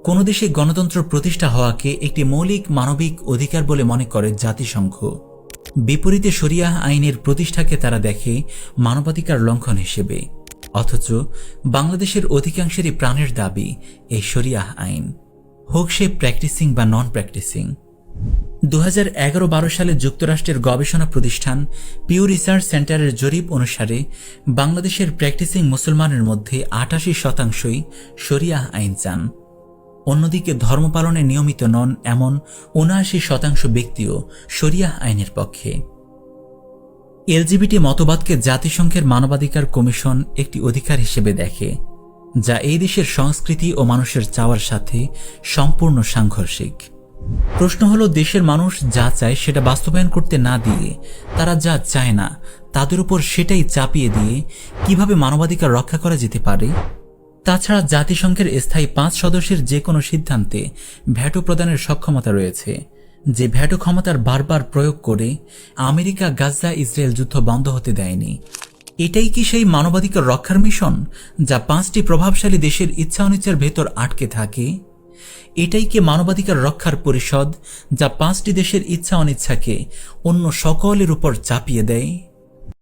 কোনো দেশে গণতন্ত্র প্রতিষ্ঠা হওয়াকে একটি মৌলিক মানবিক অধিকার বলে মনে করে জাতিসংঘ। বিপরীতে শরিয়াহ আইনের প্রতিষ্ঠাকে তারা দেখে মানবাধিকার লঙ্ঘন হিসেবে। অথচ বাংলাদেশের অধিকাংশেরই প্রাণের দাবি এই শরিয়াহ আইন, হোক সে প্র্যাকটিসিং বা নন প্র্যাকটিসিং। 2011-12 সালে যুক্তরাষ্ট্রের গবেষণা প্রতিষ্ঠান পিউ রিসার্চ সেন্টারের জরিপ অনুসারে বাংলাদেশের প্র্যাকটিসিং মুসলমানের মধ্যে 88%ই শরিয়াহ আইন চান। অন্যদিকে ধর্ম পালনে নিয়মিত নন এমন 79% ব্যক্তিও শরিয়াহ আইনের পক্ষে। এলজিবিটি মতবাদকে জাতিসংঘের মানবাধিকার কমিশন একটি অধিকার হিসেবে দেখে, যা এই দেশের সংস্কৃতি ও মানুষের চাওয়ার সাথে সম্পূর্ণ সাংঘর্ষিক। প্রশ্ন হলো, দেশের মানুষ যা চায় সেটা বাস্তবায়ন করতে না দিয়ে তারা যা চায় না তাদের উপর সেটাই চাপিয়ে দিয়ে কিভাবে মানবাধিকার রক্ষা করা যেতে পারে? তাছাড়া জাতিসংঘের স্থায়ী 5 সদস্যের যে কোনো সিদ্ধান্তে ভ্যাটো প্রদানের সক্ষমতা রয়েছে, যে ভ্যাটো ক্ষমতার বারবার প্রয়োগ করে আমেরিকা গাজা ইসরায়েল যুদ্ধ বন্ধ হতে দেয়নি। এটাই কি সেই মানবাধিকার রক্ষার মিশন যা 5টি প্রভাবশালী দেশের ইচ্ছা অনিচ্ছার ভেতর আটকে থাকে? এটাই কি মানবাধিকার রক্ষার পরিষদ যা 5টি দেশের ইচ্ছা অনিচ্ছাকে অন্য সকলের উপর চাপিয়ে দেয়?